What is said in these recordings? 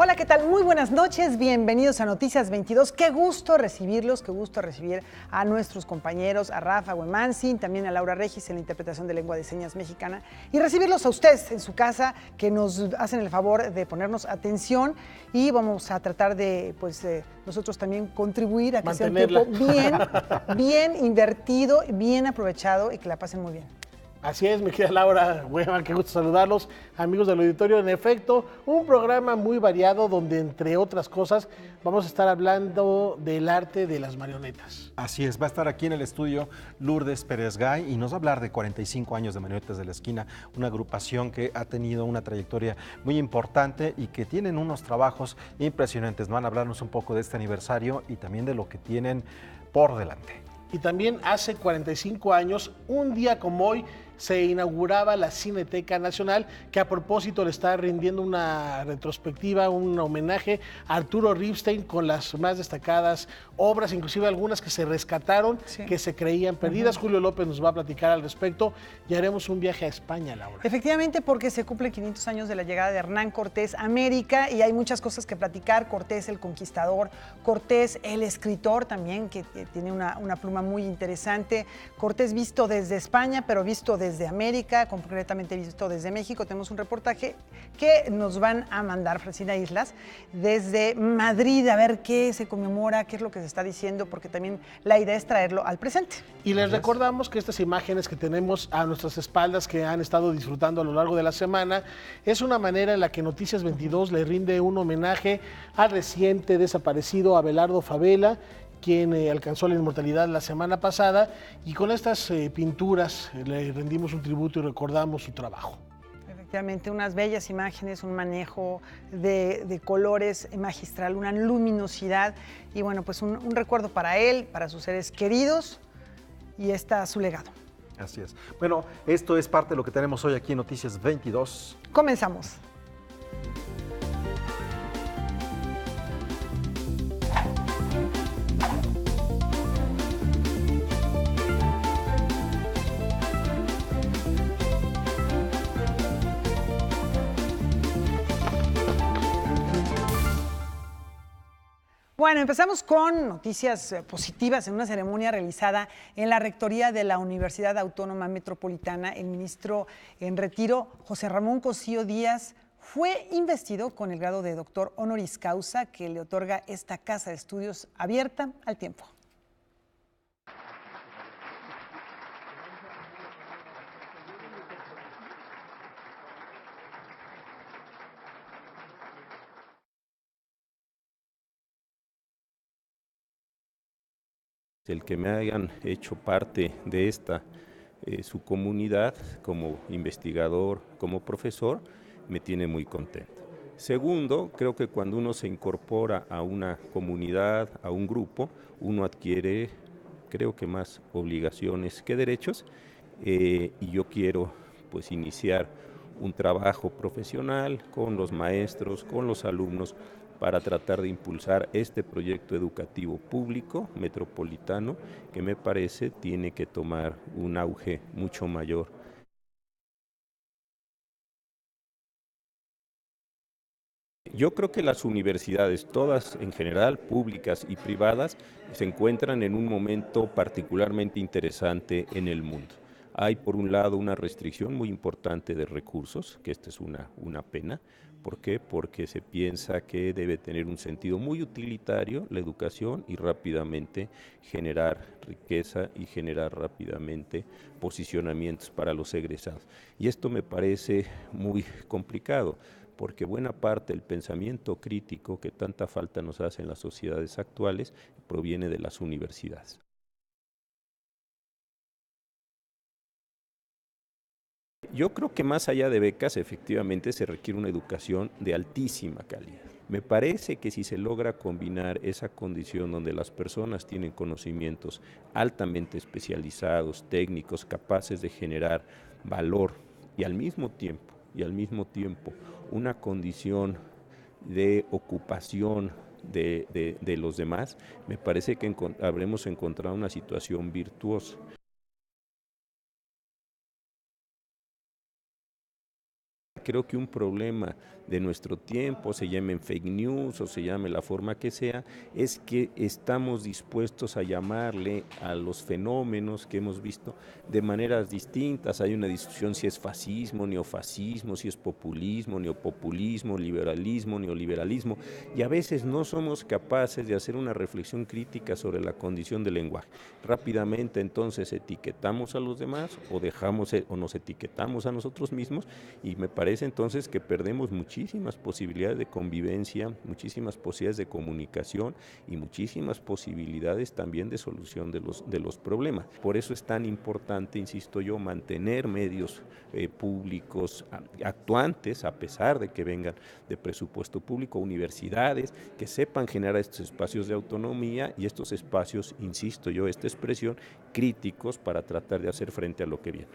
Hola, ¿qué tal? Muy buenas noches, bienvenidos a Noticias 22. Qué gusto recibirlos, qué gusto recibir a nuestros compañeros, a Rafa Huemansin, también a Laura Regis en la interpretación de lengua de señas mexicana, y recibirlos a ustedes en su casa, que nos hacen el favor de ponernos atención, y vamos a tratar de, nosotros también contribuir a que sea un tiempo bien invertido, bien aprovechado y que la pasen muy bien. Así es, mi querida Laura, bueno, qué gusto saludarlos, amigos del auditorio. En efecto, un programa muy variado donde, entre otras cosas, vamos a estar hablando del arte de las marionetas. Así es, va a estar aquí en el estudio Lourdes Pérez Gay y nos va a hablar de 45 años de Marionetas de la Esquina, una agrupación que ha tenido una trayectoria muy importante y que tienen unos trabajos impresionantes. Van a hablarnos un poco de este aniversario y también de lo que tienen por delante. Y también hace 45 años, un día como hoy, se inauguraba la Cineteca Nacional, que a propósito le está rindiendo una retrospectiva, un homenaje a Arturo Ripstein con las más destacadas obras, inclusive algunas que se rescataron, que se creían perdidas. Julio López nos va a platicar al respecto y haremos un viaje a España, Laura. Efectivamente, porque se cumplen 500 años de la llegada de Hernán Cortés a América y hay muchas cosas que platicar. Cortés el conquistador, Cortés el escritor también, que tiene una pluma muy interesante. Cortés visto desde España, pero visto desde América, concretamente visto desde México. Tenemos un reportaje que nos van a mandar Francina Islas desde Madrid, a ver qué se conmemora, qué es lo que se está diciendo, porque también la idea es traerlo al presente. Y les recordamos que estas imágenes que tenemos a nuestras espaldas, que han estado disfrutando a lo largo de la semana, es una manera en la que Noticias 22 le rinde un homenaje al reciente desaparecido Abelardo Favela, quien alcanzó la inmortalidad la semana pasada, y con estas pinturas le rendimos un tributo y recordamos su trabajo. Efectivamente, unas bellas imágenes, un manejo de colores magistral, una luminosidad, y bueno, pues un recuerdo para él, para sus seres queridos, y está su legado. Así es. Bueno, esto es parte de lo que tenemos hoy aquí en Noticias 22. Comenzamos. Bueno, empezamos con noticias positivas. En una ceremonia realizada en la rectoría de la Universidad Autónoma Metropolitana, el ministro en retiro, José Ramón Cosío Díaz, fue investido con el grado de doctor honoris causa que le otorga esta casa de estudios abierta al tiempo. El que me hayan hecho parte de esta, su comunidad, como investigador, como profesor, me tiene muy contento. Segundo, creo que cuando uno se incorpora a una comunidad, a un grupo, uno adquiere, creo que más obligaciones que derechos, y yo quiero pues iniciar un trabajo profesional con los maestros, con los alumnos, para tratar de impulsar este proyecto educativo público metropolitano que me parece tiene que tomar un auge mucho mayor. Yo creo que las universidades, todas en general, públicas y privadas, se encuentran en un momento particularmente interesante en el mundo. Hay, por un lado, una restricción muy importante de recursos, que esta es una pena. ¿Por qué? Porque se piensa que debe tener un sentido muy utilitario la educación y rápidamente generar riqueza y generar rápidamente posicionamientos para los egresados. Y esto me parece muy complicado, porque buena parte del pensamiento crítico que tanta falta nos hace en las sociedades actuales proviene de las universidades. Yo creo que más allá de becas, efectivamente se requiere una educación de altísima calidad. Me parece que si se logra combinar esa condición donde las personas tienen conocimientos altamente especializados, técnicos, capaces de generar valor y al mismo tiempo una condición de ocupación de los demás, me parece que habremos encontrado una situación virtuosa. Creo que un problema de nuestro tiempo, se llamen fake news o se llame la forma que sea, es que estamos dispuestos a llamarle a los fenómenos que hemos visto de maneras distintas. Hay una discusión si es fascismo, neofascismo, si es populismo, neopopulismo, liberalismo, neoliberalismo, y a veces no somos capaces de hacer una reflexión crítica sobre la condición del lenguaje. Rápidamente entonces etiquetamos a los demás o dejamos o nos etiquetamos a nosotros mismos, y me parece entonces que perdemos muchísimas posibilidades de convivencia, muchísimas posibilidades de comunicación y muchísimas posibilidades también de solución de los problemas. Por eso es tan importante, insisto yo, mantener medios públicos actuantes, a pesar de que vengan de presupuesto público, universidades que sepan generar estos espacios de autonomía y estos espacios, insisto yo, esta expresión, críticos para tratar de hacer frente a lo que viene.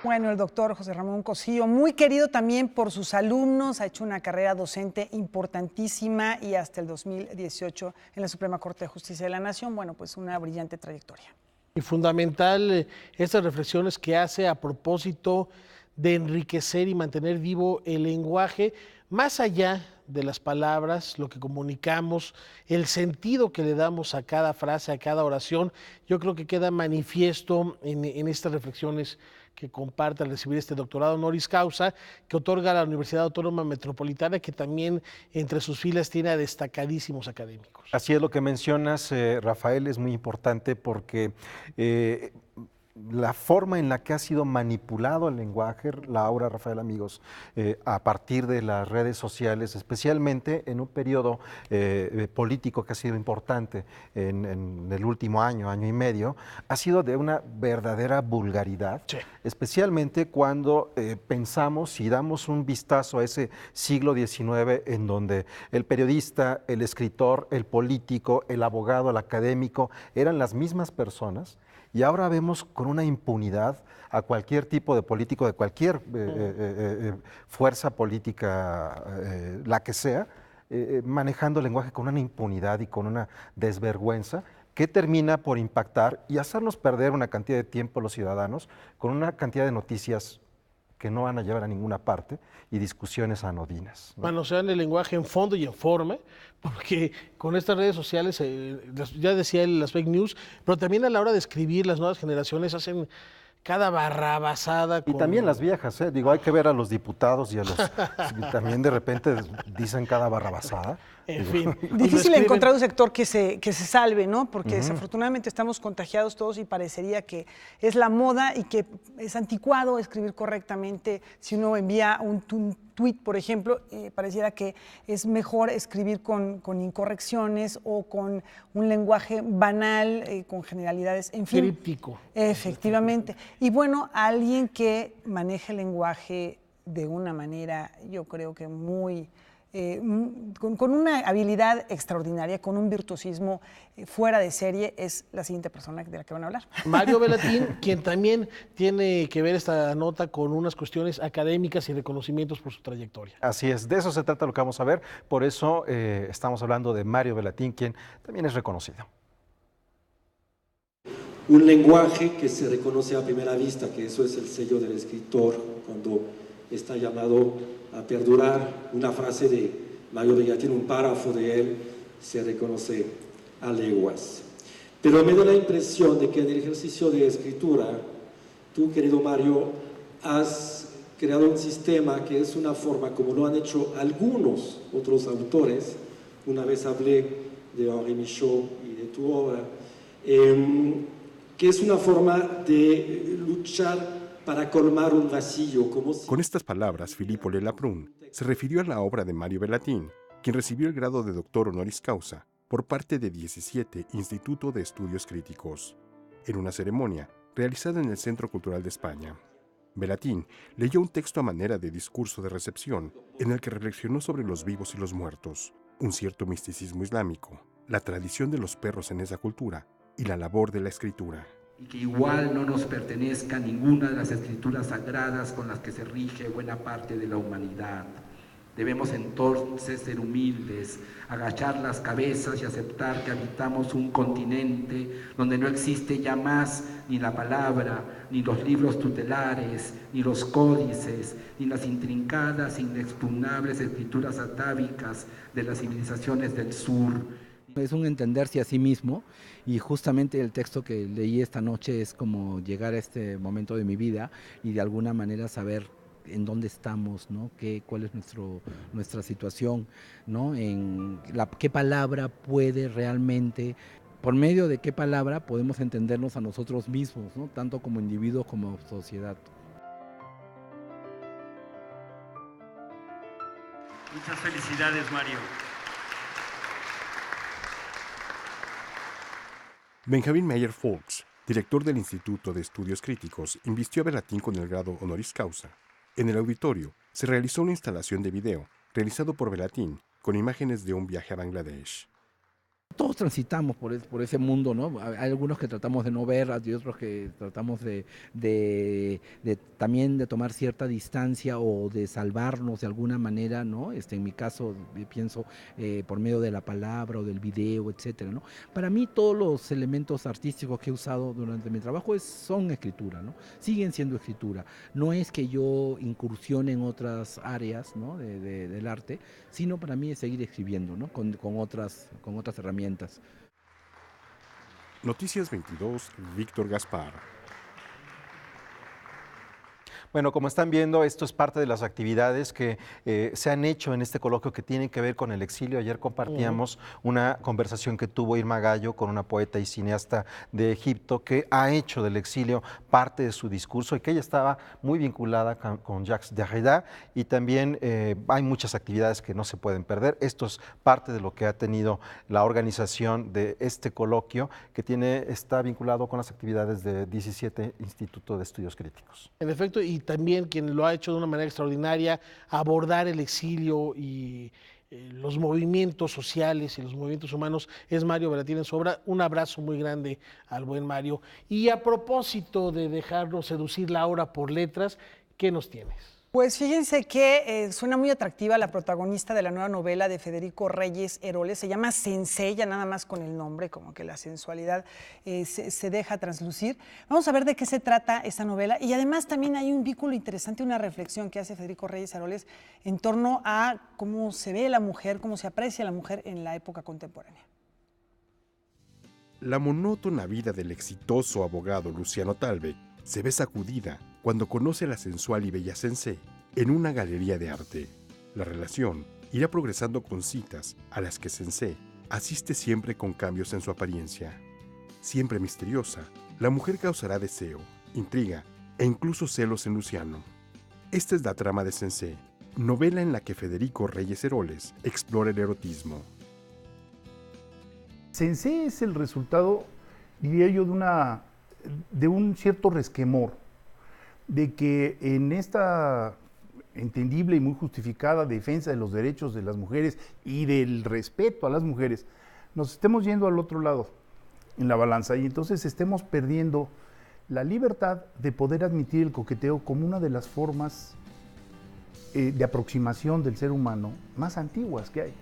Bueno, el doctor José Ramón Cosío, muy querido también por sus alumnos, ha hecho una carrera docente importantísima y hasta el 2018 en la Suprema Corte de Justicia de la Nación. Bueno, pues una brillante trayectoria. Y fundamental estas reflexiones que hace a propósito de enriquecer y mantener vivo el lenguaje, más allá de las palabras, lo que comunicamos, el sentido que le damos a cada frase, a cada oración. Yo creo que queda manifiesto en estas reflexiones que comparte al recibir este doctorado honoris causa que otorga la Universidad Autónoma Metropolitana, que también entre sus filas tiene a destacadísimos académicos. Así es, lo que mencionas, Rafael, es muy importante porque la forma en la que ha sido manipulado el lenguaje, Laura, Rafael, amigos, a partir de las redes sociales, especialmente en un periodo político que ha sido importante en el último año y medio, ha sido de una verdadera vulgaridad, sí. Especialmente cuando pensamos y damos un vistazo a ese siglo XIX en donde el periodista, el escritor, el político, el abogado, el académico eran las mismas personas. Y ahora vemos con una impunidad a cualquier tipo de político, de cualquier fuerza política, la que sea, manejando el lenguaje con una impunidad y con una desvergüenza que termina por impactar y hacernos perder una cantidad de tiempo a los ciudadanos con una cantidad de noticias que no van a llevar a ninguna parte y discusiones anodinas, ¿no? Manosean el lenguaje en fondo y en forma, porque con estas redes sociales, ya decía él, las fake news, pero también a la hora de escribir, las nuevas generaciones hacen cada barrabasada. Y también las viejas, digo, hay que ver a los diputados y a los también de repente dicen cada barrabasada. En fin. Difícil encontrar un sector que se salve, ¿no? Porque desafortunadamente estamos contagiados todos y parecería que es la moda y que es anticuado escribir correctamente. Si uno envía un tweet, por ejemplo, pareciera que es mejor escribir con incorrecciones o con un lenguaje banal, con generalidades, en fin. Críptico. Efectivamente. Y bueno, alguien que maneja el lenguaje de una manera, yo creo que muy... con una habilidad extraordinaria, con un virtuosismo fuera de serie, es la siguiente persona de la que van a hablar. Mario Bellatín, quien también tiene que ver esta nota con unas cuestiones académicas y reconocimientos por su trayectoria. Así es, de eso se trata lo que vamos a ver, por eso estamos hablando de Mario Bellatín, quien también es reconocido. Un lenguaje que se reconoce a primera vista, que eso es el sello del escritor cuando está llamado a perdurar. Una frase de Mario Bellatín, un párrafo de él, se reconoce a leguas. Pero me da la impresión de que en el ejercicio de escritura, tú, querido Mario, has creado un sistema que es una forma, como lo han hecho algunos otros autores. Una vez hablé de Henri Michaud y de tu obra, que es una forma de luchar para colmar un vacío. Como si... Con estas palabras, Filippo Lelaprun se refirió a la obra de Mario Bellatín, quien recibió el grado de doctor honoris causa por parte de 17 Instituto de Estudios Críticos, en una ceremonia realizada en el Centro Cultural de España. Bellatín leyó un texto a manera de discurso de recepción en el que reflexionó sobre los vivos y los muertos, un cierto misticismo islámico, la tradición de los perros en esa cultura y la labor de la escritura. Y que igual no nos pertenezca ninguna de las escrituras sagradas con las que se rige buena parte de la humanidad, Debemos entonces ser humildes, agachar las cabezas y aceptar que habitamos un continente donde no existe ya más ni la palabra, ni los libros tutelares, ni los códices, ni las intrincadas e inexpugnables escrituras atávicas de las civilizaciones del sur. Es un entenderse a sí mismo, y justamente el texto que leí esta noche es como llegar a este momento de mi vida y de alguna manera saber en dónde estamos, ¿no? Cuál es nuestra situación, ¿no? Qué palabra puede realmente, por medio de qué palabra podemos entendernos a nosotros mismos, ¿no? Tanto como individuos como sociedad. Muchas felicidades, Mario. Benjamin Meyer Folks, director del Instituto de Estudios Críticos, invistió a Velatin con el grado honoris causa. En el auditorio se realizó una instalación de video realizado por Velatin con imágenes de un viaje a Bangladesh. Todos transitamos por ese mundo, ¿no? Hay algunos que tratamos de no ver y otros que tratamos también de tomar cierta distancia o de salvarnos de alguna manera, ¿no? En mi caso, pienso por medio de la palabra o del video, etcétera, ¿no? Para mí todos los elementos artísticos que he usado durante mi trabajo son escritura, ¿no? Siguen siendo escritura. No es que yo incursione en otras áreas, ¿no? del arte, sino para mí es seguir escribiendo, ¿no? con otras herramientas. Noticias 22, Víctor Gaspar. Bueno, como están viendo, esto es parte de las actividades que se han hecho en este coloquio que tienen que ver con el exilio. Ayer compartíamos una conversación que tuvo Irma Gallo con una poeta y cineasta de Egipto que ha hecho del exilio parte de su discurso y que ella estaba muy vinculada con Jacques Derrida, y también hay muchas actividades que no se pueden perder. Esto es parte de lo que ha tenido la organización de este coloquio que está vinculado con las actividades de 17 Instituto de Estudios Críticos. En efecto, y también quien lo ha hecho de una manera extraordinaria, abordar el exilio y los movimientos sociales y los movimientos humanos, es Mario Velatin en su obra. Un abrazo muy grande al buen Mario. Y a propósito de dejarnos seducir la hora por letras, ¿qué nos tienes? Pues fíjense que suena muy atractiva la protagonista de la nueva novela de Federico Reyes Heroles. Se llama Sensei, ya nada más con el nombre, como que la sensualidad se deja traslucir. Vamos a ver de qué se trata esta novela, y además también hay un vínculo interesante, una reflexión que hace Federico Reyes Heroles en torno a cómo se ve la mujer, cómo se aprecia la mujer en la época contemporánea. La monótona vida del exitoso abogado Luciano Talbe se ve sacudida cuando conoce a la sensual y bella Sensei en una galería de arte. La relación irá progresando con citas a las que Sensei asiste siempre con cambios en su apariencia. Siempre misteriosa, la mujer causará deseo, intriga e incluso celos en Luciano. Esta es la trama de Sensei, novela en la que Federico Reyes Heroles explora el erotismo. Sensei es el resultado, diría yo, de un cierto resquemor, de que en esta entendible y muy justificada defensa de los derechos de las mujeres y del respeto a las mujeres, nos estemos yendo al otro lado en la balanza, y entonces estemos perdiendo la libertad de poder admitir el coqueteo como una de las formas de aproximación del ser humano más antiguas que hay.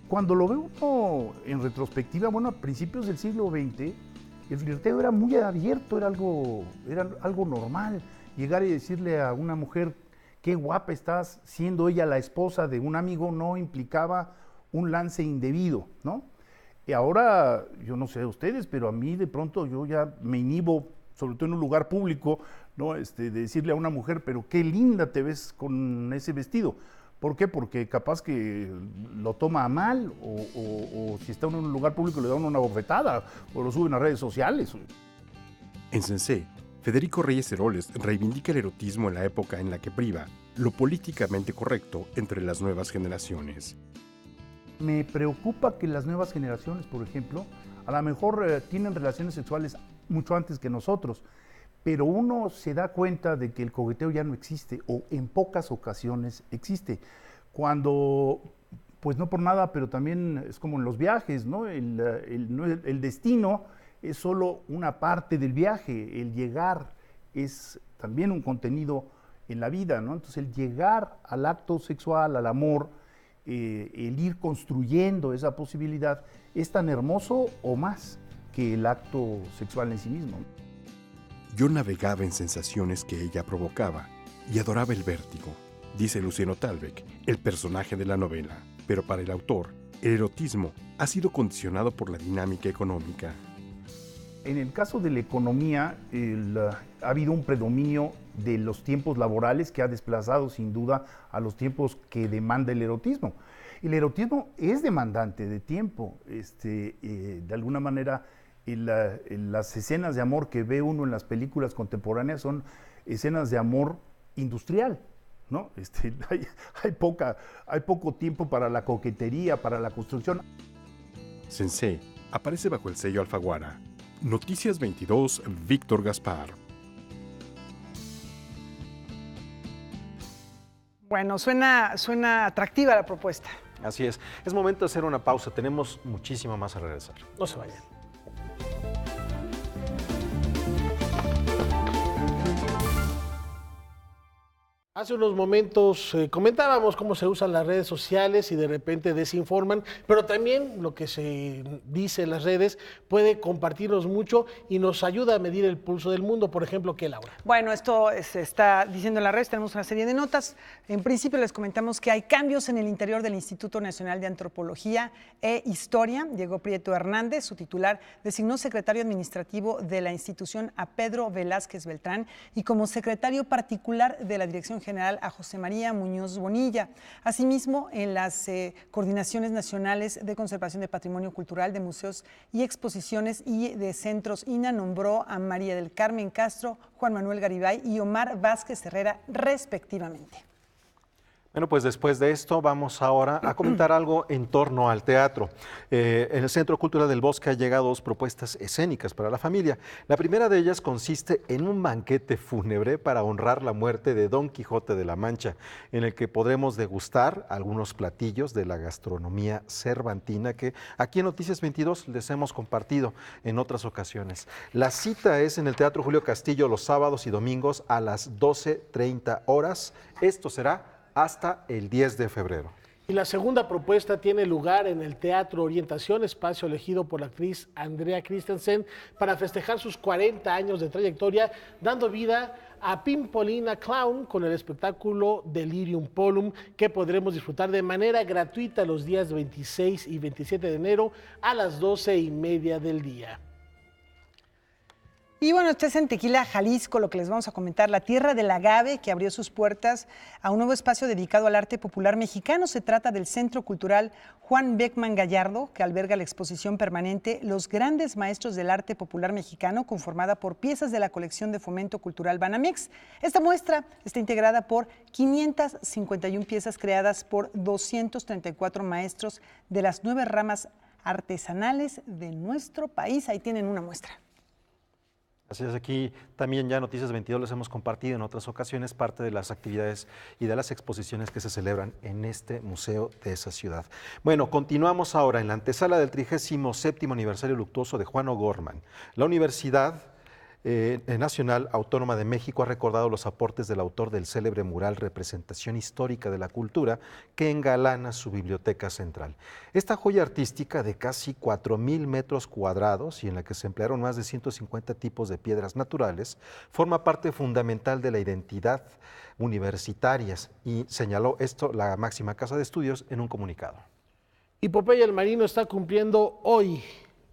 Cuando lo ve uno en retrospectiva, bueno, a principios del siglo XX, el flirteo era muy abierto, era algo normal. Llegar y decirle a una mujer, qué guapa estás, siendo ella la esposa de un amigo, no implicaba un lance indebido, ¿no? Y ahora, yo no sé ustedes, pero a mí de pronto yo ya me inhibo, sobre todo en un lugar público, ¿no? De decirle a una mujer, pero qué linda te ves con ese vestido. ¿Por qué? Porque capaz que lo toma a mal, o si está en un lugar público le dan una bofetada, o lo suben a redes sociales. En Sensei, Federico Reyes Heroles reivindica el erotismo en la época en la que priva lo políticamente correcto entre las nuevas generaciones. Me preocupa que las nuevas generaciones, por ejemplo, a lo mejor tienen relaciones sexuales mucho antes que nosotros, pero uno se da cuenta de que el coqueteo ya no existe, o en pocas ocasiones existe. Cuando, pues no por nada, pero también es como en los viajes, ¿no? El destino es solo una parte del viaje, el llegar es también un contenido en la vida, ¿no? Entonces el llegar al acto sexual, al amor, el ir construyendo esa posibilidad es tan hermoso o más que el acto sexual en sí mismo. Yo navegaba en sensaciones que ella provocaba y adoraba el vértigo, dice Luciano Talbeck, el personaje de la novela. Pero para el autor, el erotismo ha sido condicionado por la dinámica económica. En el caso de la economía, ha habido un predominio de los tiempos laborales que ha desplazado sin duda a los tiempos que demanda el erotismo. El erotismo es demandante de tiempo. De alguna manera, las escenas de amor que ve uno en las películas contemporáneas son escenas de amor industrial, ¿no? Hay poco tiempo para la coquetería, para la construcción. Sensei aparece bajo el sello Alfaguara. Noticias 22, Víctor Gaspar. Bueno, suena atractiva la propuesta. Así es. Es momento de hacer una pausa. Tenemos muchísimo más a regresar. No se vayan. Hace unos momentos comentábamos cómo se usan las redes sociales y de repente desinforman, pero también lo que se dice en las redes puede compartirnos mucho y nos ayuda a medir el pulso del mundo. Por ejemplo, ¿qué, Laura? Bueno, esto se está diciendo en las redes, tenemos una serie de notas. En principio les comentamos que hay cambios en el interior del Instituto Nacional de Antropología e Historia. Diego Prieto Hernández, su titular, designó secretario administrativo de la institución a Pedro Velázquez Beltrán y como secretario particular de la Dirección General a José María Muñoz Bonilla. Asimismo, en las coordinaciones nacionales de conservación de patrimonio cultural, de museos y exposiciones y de centros INAH nombró a María del Carmen Castro, Juan Manuel Garibay y Omar Vázquez Herrera, respectivamente. Bueno, pues después de esto vamos ahora a comentar algo en torno al teatro. En el Centro Cultural del Bosque han llegado dos propuestas escénicas para la familia. La primera de ellas consiste en un banquete fúnebre para honrar la muerte de Don Quijote de la Mancha, en el que podremos degustar algunos platillos de la gastronomía cervantina que aquí en Noticias 22 les hemos compartido en otras ocasiones. La cita es en el Teatro Julio Castillo los sábados y domingos a las 12:30 horas. Esto será hasta el 10 de febrero. Y la segunda propuesta tiene lugar en el Teatro Orientación, espacio elegido por la actriz Andrea Christensen para festejar sus 40 años de trayectoria, dando vida a Pimpolina Clown con el espectáculo Delirium Polum, que podremos disfrutar de manera gratuita los días 26 y 27 de enero a las 12:30 del día. Y bueno, esto es en Tequila, Jalisco, lo que les vamos a comentar, la tierra del agave que abrió sus puertas a un nuevo espacio dedicado al arte popular mexicano. Se trata del Centro Cultural Juan Beckman Gallardo, que alberga la exposición permanente Los Grandes Maestros del Arte Popular Mexicano, conformada por piezas de la colección de Fomento Cultural Banamex. Esta muestra está integrada por 551 piezas creadas por 234 maestros de las 9 ramas artesanales de nuestro país. Ahí tienen una muestra. Así es, aquí también ya Noticias 22 les hemos compartido en otras ocasiones parte de las actividades y de las exposiciones que se celebran en este museo de esa ciudad. Bueno, continuamos ahora en la antesala del 37º aniversario luctuoso de Juan O'Gorman. La Universidad Nacional Autónoma de México ha recordado los aportes del autor del célebre mural Representación Histórica de la Cultura que engalana su biblioteca central. Esta joya artística de casi 4,000 metros cuadrados y en la que se emplearon más de 150 tipos de piedras naturales, forma parte fundamental de la identidad universitaria y señaló esto la máxima casa de estudios en un comunicado. Y Popeye el Marino está cumpliendo hoy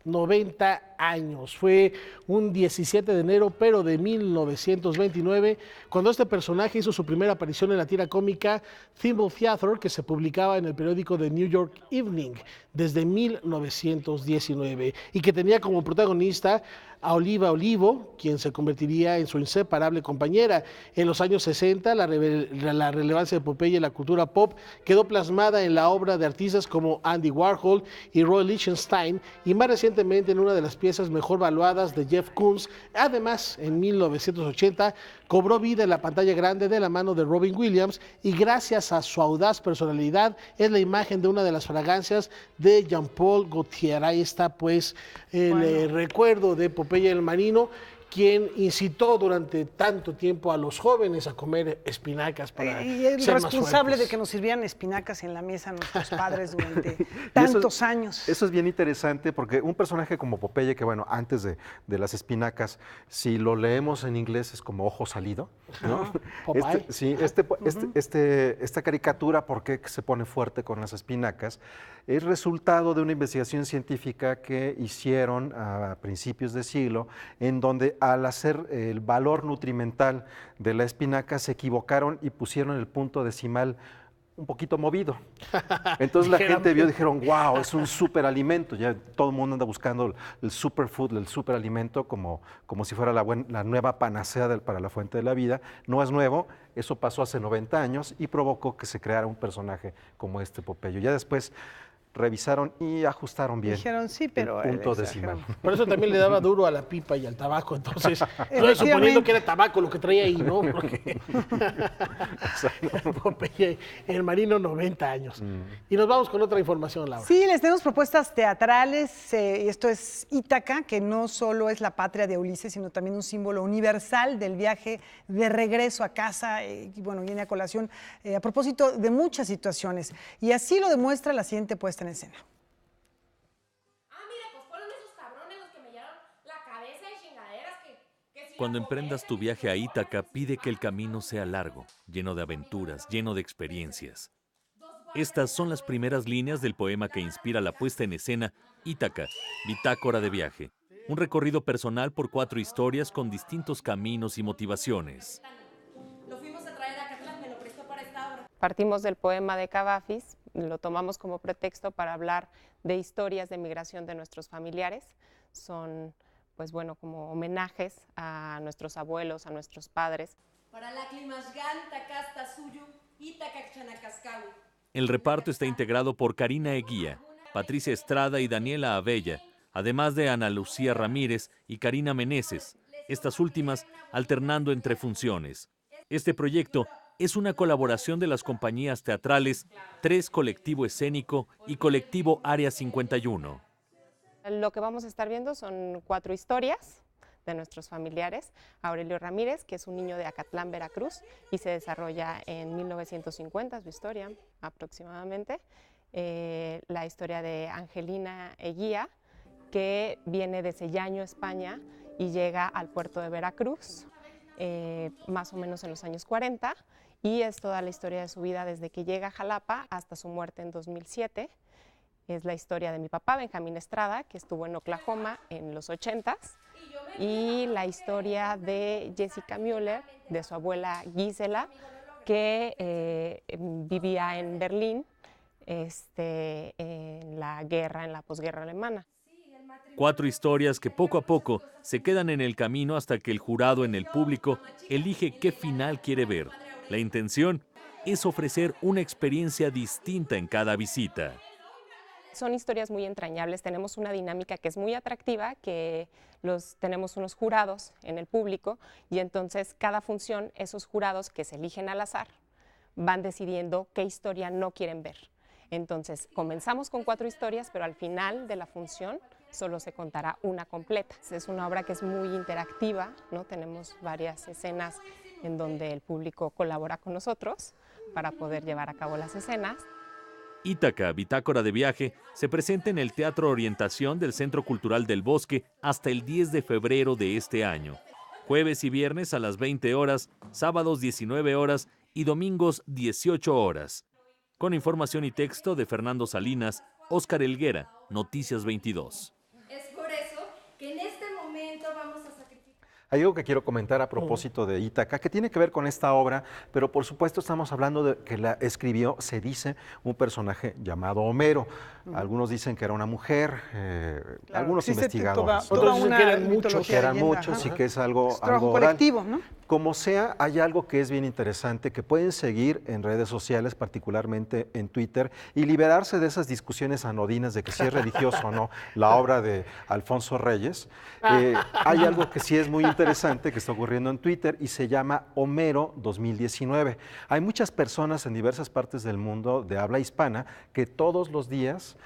90 años. Fue un 17 de enero, pero de 1929, cuando este personaje hizo su primera aparición en la tira cómica Thimble Theater, que se publicaba en el periódico The New York Evening desde 1919 y que tenía como protagonista a Oliva Olivo, quien se convertiría en su inseparable compañera. En los años 60, la relevancia de Popeye en la cultura pop quedó plasmada en la obra de artistas como Andy Warhol y Roy Lichtenstein, y más recientemente en una de las piezas mejor valuadas de Jeff Koons. Además, en 1980 cobró vida en la pantalla grande de la mano de Robin Williams, y gracias a su audaz personalidad es la imagen de una de las fragancias de Jean Paul Gaultier. Ahí está pues el recuerdo de Popeye el Marino, quien incitó durante tanto tiempo a los jóvenes a comer espinacas para y el ser más responsable fuertes. de que nos sirvieran espinacas en la mesa nuestros padres durante tantos años. Eso es bien interesante porque un personaje como Popeye, que bueno, antes de las espinacas, si lo leemos en inglés es como ojo salido, ¿no? Popeye. Esta caricatura, ¿por qué se pone fuerte con las espinacas? Es resultado de una investigación científica que hicieron a principios de siglo, en donde al hacer el valor nutrimental de la espinaca se equivocaron y pusieron el punto decimal un poquito movido. Entonces la gente vio y dijeron, wow, es un superalimento. Ya todo el mundo anda buscando el superfood, el superalimento, como si fuera la nueva panacea para la fuente de la vida. No es nuevo, eso pasó hace 90 años y provocó que se creara un personaje como este Popeye. Ya después revisaron y ajustaron bien. Dijeron sí, pero el punto decimal. Por eso también le daba duro a la pipa y al tabaco, entonces, suponiendo que era tabaco lo que traía ahí, ¿no? Porque Popeye, el marino, 90 años. Y nos vamos con otra información, Laura. Sí, les tenemos propuestas teatrales, y esto es Ítaca, que no solo es la patria de Ulises, sino también un símbolo universal del viaje de regreso a casa, y bueno, viene a colación a propósito de muchas situaciones, y así lo demuestra la siguiente puesta en escena. Cuando emprendas tu viaje a Ítaca, pide que el camino sea largo, lleno de aventuras, lleno de experiencias. Estas son las primeras líneas del poema que inspira la puesta en escena Ítaca, bitácora de viaje. Un recorrido personal por 4 historias con distintos caminos y motivaciones. Partimos del poema de Cavafis, lo tomamos como pretexto para hablar de historias de migración de nuestros familiares. Son, pues bueno, como homenajes a nuestros abuelos, a nuestros padres. El reparto está integrado por Karina Eguía, Patricia Estrada y Daniela Abella, además de Ana Lucía Ramírez y Karina Meneses, estas últimas alternando entre funciones. Este proyecto es una colaboración de las compañías teatrales 3 Colectivo Escénico y Colectivo Área 51. Lo que vamos a estar viendo son 4 historias de nuestros familiares. Aurelio Ramírez, que es un niño de Acatlán, Veracruz, y se desarrolla en 1950, su historia aproximadamente. La historia de Angelina Eguía, que viene de Sellaño, España, y llega al puerto de Veracruz, más o menos en los años 40, y es toda la historia de su vida desde que llega a Jalapa hasta su muerte en 2007. Es la historia de mi papá, Benjamín Estrada, que estuvo en Oklahoma en los 80s, y la historia de Jessica Müller, de su abuela Gisela, que vivía en Berlín en la guerra, en la posguerra alemana. 4 historias que poco a poco se quedan en el camino hasta que el jurado en el público elige qué final quiere ver. La intención es ofrecer una experiencia distinta en cada visita. Son historias muy entrañables, tenemos una dinámica que es muy atractiva, que tenemos unos jurados en el público y entonces cada función, esos jurados que se eligen al azar, van decidiendo qué historia no quieren ver. Entonces comenzamos con 4 historias, pero al final de la función solo se contará una completa. Es una obra que es muy interactiva, ¿no? Tenemos varias escenas en donde el público colabora con nosotros para poder llevar a cabo las escenas. Ítaca, bitácora de viaje, se presenta en el Teatro Orientación del Centro Cultural del Bosque hasta el 10 de febrero de este año. Jueves y viernes a las 20 horas, sábados 19 horas y domingos 18 horas. Con información y texto de Fernando Salinas, Óscar Helguera, Noticias 22. Es por eso que en este momento vamos a sacrificar. Hay algo que quiero comentar a propósito de Ítaca, que tiene que ver con esta obra, pero por supuesto estamos hablando de que la escribió, se dice, un personaje llamado Homero. Algunos dicen que era una mujer, algunos investigadores. Otros dicen que eran muchos y que es algo colectivo, ¿no? Como sea, hay algo que es bien interesante, que pueden seguir en redes sociales, particularmente en Twitter, y liberarse de esas discusiones anodinas de que si es religioso o no la obra de Alfonso Reyes. Hay algo que sí es muy interesante que está ocurriendo en Twitter y se llama Homero 2019. Hay muchas personas en diversas partes del mundo de habla hispana que todos los días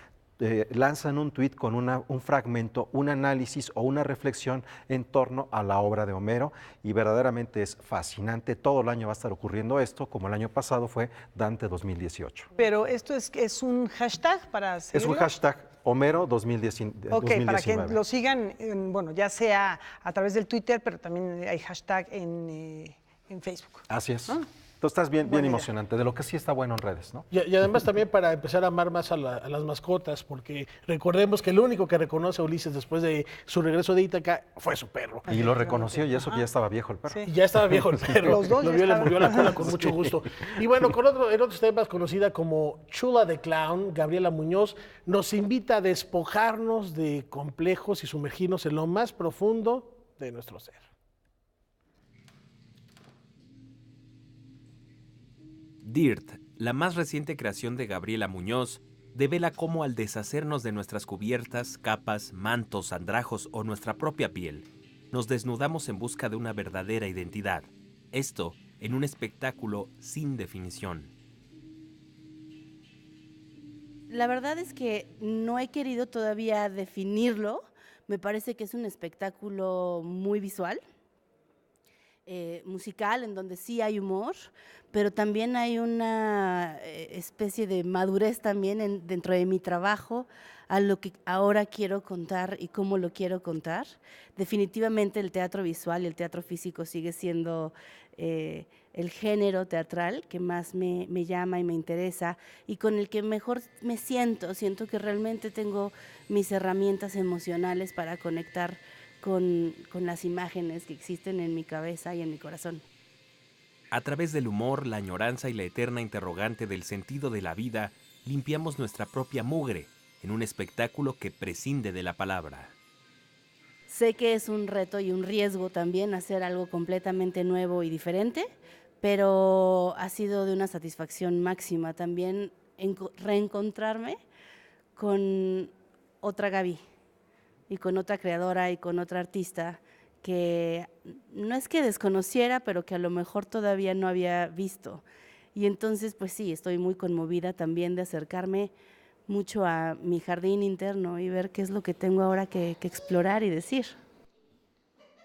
lanzan un tuit con un fragmento, un análisis o una reflexión en torno a la obra de Homero y verdaderamente es fascinante. Todo el año va a estar ocurriendo esto, como el año pasado fue Dante 2018. Pero esto es un hashtag para seguirlo. Es un hashtag Homero 2019. Ok, para que lo sigan, bueno, ya sea a través del Twitter, pero también hay hashtag en Facebook. Así es. Tú estás bien emocionante, de lo que sí está bueno en redes, ¿no? Y además también para empezar a amar más a las mascotas, porque recordemos que el único que reconoce a Ulises después de su regreso de Ítaca fue su perro. Y lo reconoció, y eso que ya estaba viejo el perro. Sí. Ya estaba viejo el perro. Los dos lo vio, le movió la cola con mucho gusto. Y bueno, en otros temas, conocida como Chula de Clown, Gabriela Muñoz, nos invita a despojarnos de complejos y sumergirnos en lo más profundo de nuestro ser. Dirt, la más reciente creación de Gabriela Muñoz, devela cómo al deshacernos de nuestras cubiertas, capas, mantos, andrajos o nuestra propia piel, nos desnudamos en busca de una verdadera identidad. Esto en un espectáculo sin definición. La verdad es que no he querido todavía definirlo. Me parece que es un espectáculo muy visual. Musical, en donde sí hay humor, pero también hay una especie de madurez también dentro de mi trabajo a lo que ahora quiero contar y cómo lo quiero contar. Definitivamente el teatro visual y el teatro físico sigue siendo el género teatral que más me llama y me interesa y con el que mejor me siento que realmente tengo mis herramientas emocionales para conectar con las imágenes que existen en mi cabeza y en mi corazón. A través del humor, la añoranza y la eterna interrogante del sentido de la vida, limpiamos nuestra propia mugre en un espectáculo que prescinde de la palabra. Sé que es un reto y un riesgo también hacer algo completamente nuevo y diferente, pero ha sido de una satisfacción máxima también reencontrarme con otra Gaby y con otra creadora y con otra artista que no es que desconociera, pero que a lo mejor todavía no había visto. Y entonces, pues sí, estoy muy conmovida también de acercarme mucho a mi jardín interno y ver qué es lo que tengo ahora que explorar y decir.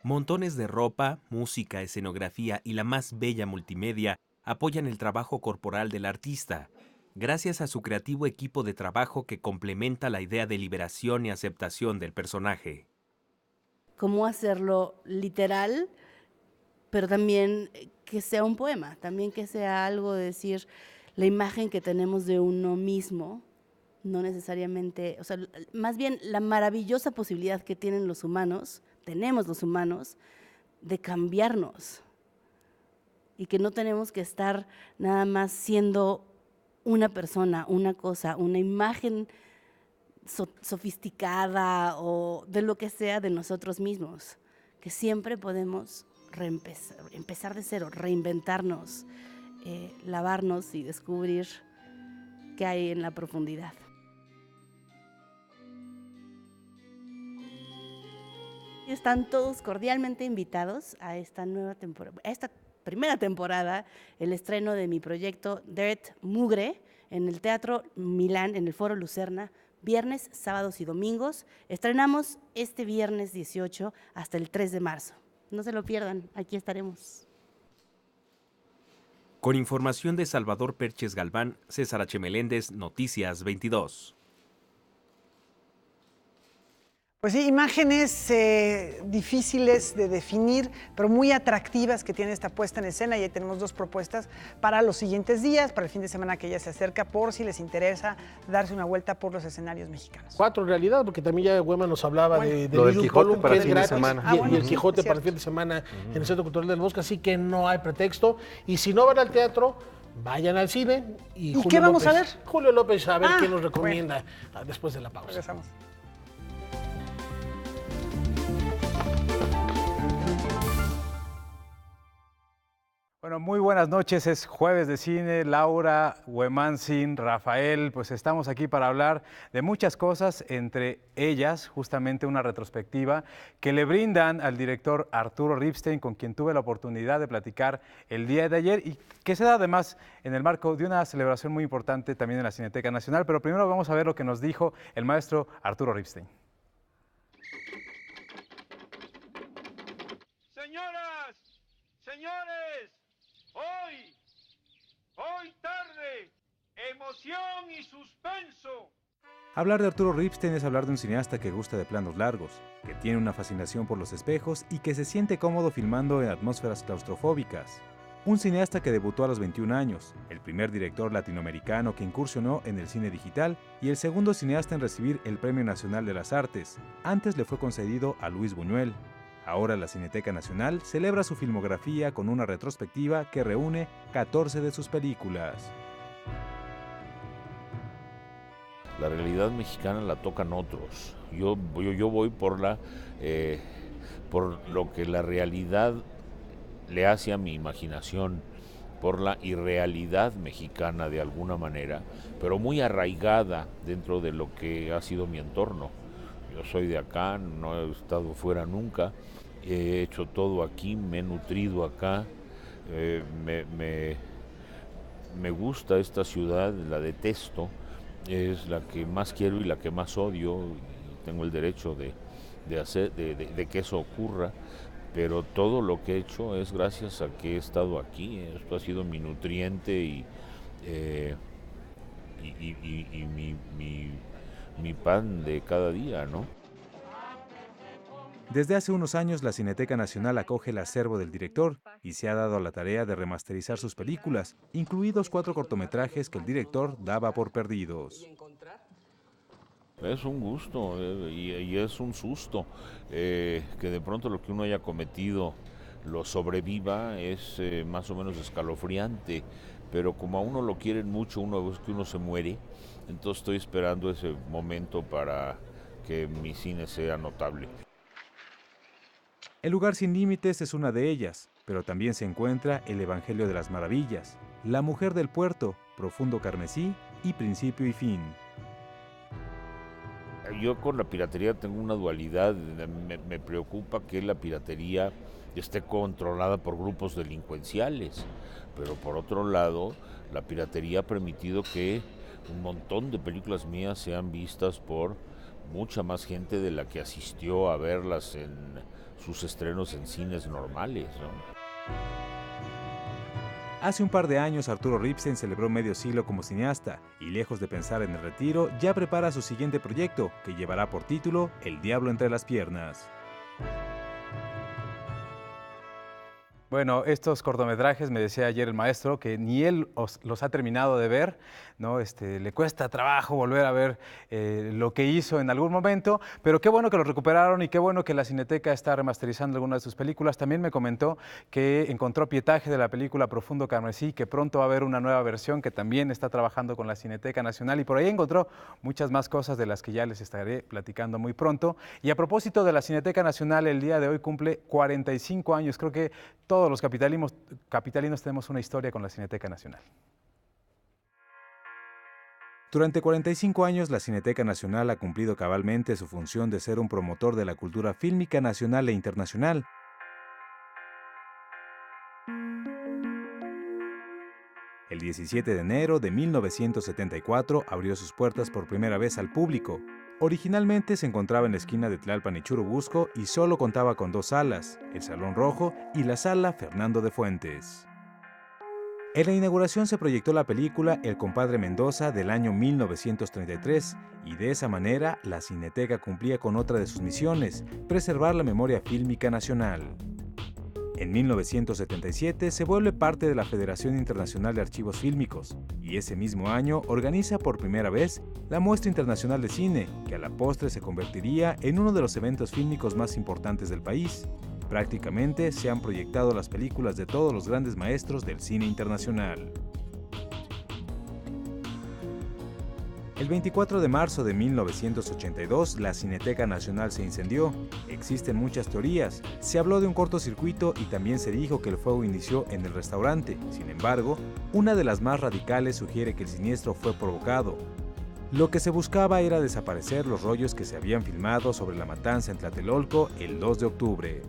Montones de ropa, música, escenografía y la más bella multimedia apoyan el trabajo corporal del artista, gracias a su creativo equipo de trabajo que complementa la idea de liberación y aceptación del personaje. Cómo hacerlo literal, pero también que sea un poema, también que sea algo de decir la imagen que tenemos de uno mismo, no necesariamente, o sea, más bien la maravillosa posibilidad que tienen los humanos, tenemos los humanos, de cambiarnos y que no tenemos que estar nada más siendo una persona, una cosa, una imagen sofisticada o de lo que sea de nosotros mismos, que siempre podemos empezar de cero, reinventarnos, lavarnos y descubrir qué hay en la profundidad. Están todos cordialmente invitados a esta nueva temporada, a esta primera temporada, el estreno de mi proyecto Dirt Mugre en el Teatro Milán, en el Foro Lucerna, viernes, sábados y domingos. Estrenamos este viernes 18 hasta el 3 de marzo. No se lo pierdan, aquí estaremos. Con información de Salvador Perches Galván, César H. Meléndez, Noticias 22. Pues sí, imágenes difíciles de definir, pero muy atractivas que tiene esta puesta en escena. Y ahí tenemos dos propuestas para los siguientes días, para el fin de semana que ya se acerca, por si les interesa darse una vuelta por los escenarios mexicanos. 4 en realidad, porque también ya Güema nos hablaba de lo del Little Quijote Column, para que el es fin de gratis, semana. y el Quijote para el fin de semana en el Centro Cultural del Bosque, así que no hay pretexto. Y si no van al teatro, vayan al cine. ¿Y qué vamos a ver? Julio López, a ver qué nos recomienda después de la pausa. Regresamos. Bueno, muy buenas noches, es Jueves de Cine, Laura, Huemanzin, Rafael, pues estamos aquí para hablar de muchas cosas, entre ellas justamente una retrospectiva que le brindan al director Arturo Ripstein, con quien tuve la oportunidad de platicar el día de ayer y que se da además en el marco de una celebración muy importante también en la Cineteca Nacional, pero primero vamos a ver lo que nos dijo el maestro Arturo Ripstein. Señoras, señores, hoy tarde, emoción y suspenso. Hablar de Arturo Ripstein es hablar de un cineasta que gusta de planos largos, que tiene una fascinación por los espejos y que se siente cómodo filmando en atmósferas claustrofóbicas. Un cineasta que debutó a los 21 años, el primer director latinoamericano que incursionó en el cine digital y el segundo cineasta en recibir el Premio Nacional de las Artes. Antes le fue concedido a Luis Buñuel. Ahora la Cineteca Nacional celebra su filmografía con una retrospectiva que reúne 14 de sus películas. La realidad mexicana la tocan otros. Yo voy por lo que la realidad le hace a mi imaginación, por la irrealidad mexicana de alguna manera, pero muy arraigada dentro de lo que ha sido mi entorno. Yo soy de acá, no he estado fuera nunca, he hecho todo aquí, me he nutrido acá, me gusta esta ciudad, la detesto, es la que más quiero y la que más odio, tengo el derecho de que eso ocurra, pero todo lo que he hecho es gracias a que he estado aquí, esto ha sido mi nutriente y mi pan de cada día, ¿no? Desde hace unos años la Cineteca Nacional acoge el acervo del director y se ha dado a la tarea de remasterizar sus películas, incluidos 4 cortometrajes que el director daba por perdidos. Es un gusto y es un susto que de pronto lo que uno haya cometido lo sobreviva, es más o menos escalofriante, pero como a uno lo quieren mucho una vez que uno se muere, entonces estoy esperando ese momento para que mi cine sea notable. El lugar sin límites es una de ellas, pero también se encuentra El Evangelio de las Maravillas, La Mujer del Puerto, Profundo Carmesí y Principio y Fin. Yo con la piratería tengo una dualidad, me preocupa que la piratería esté controlada por grupos delincuenciales, pero por otro lado, la piratería ha permitido que un montón de películas mías sean vistas por mucha más gente de la que asistió a verlas en sus estrenos en cines normales, ¿no? Hace un par de años Arturo Ripstein celebró medio siglo como cineasta y lejos de pensar en el retiro, ya prepara su siguiente proyecto que llevará por título El Diablo entre las Piernas. Bueno, estos cortometrajes, me decía ayer el maestro, que ni él los ha terminado de ver, ¿no? Le cuesta trabajo volver a ver lo que hizo en algún momento, pero qué bueno que lo recuperaron y qué bueno que la Cineteca está remasterizando algunas de sus películas. También me comentó que encontró pietaje de la película Profundo Carmesí, que pronto va a haber una nueva versión que también está trabajando con la Cineteca Nacional y por ahí encontró muchas más cosas de las que ya les estaré platicando muy pronto. Y a propósito de la Cineteca Nacional, el día de hoy cumple 45 años, creo que todos los capitalinos tenemos una historia con la Cineteca Nacional. Durante 45 años, la Cineteca Nacional ha cumplido cabalmente su función de ser un promotor de la cultura fílmica nacional e internacional. El 17 de enero de 1974 abrió sus puertas por primera vez al público. Originalmente se encontraba en la esquina de Tlalpan y Churubusco y solo contaba con 2 salas, el Salón Rojo y la Sala Fernando de Fuentes. En la inauguración se proyectó la película El Compadre Mendoza del año 1933 y de esa manera la Cineteca cumplía con otra de sus misiones, preservar la memoria fílmica nacional. En 1977 se vuelve parte de la Federación Internacional de Archivos Fílmicos y ese mismo año organiza por primera vez la Muestra Internacional de Cine, que a la postre se convertiría en uno de los eventos fílmicos más importantes del país. Prácticamente se han proyectado las películas de todos los grandes maestros del cine internacional. El 24 de marzo de 1982, la Cineteca Nacional se incendió. Existen muchas teorías. Se habló de un cortocircuito y también se dijo que el fuego inició en el restaurante. Sin embargo, una de las más radicales sugiere que el siniestro fue provocado. Lo que se buscaba era desaparecer los rollos que se habían filmado sobre la matanza en Tlatelolco el 2 de octubre.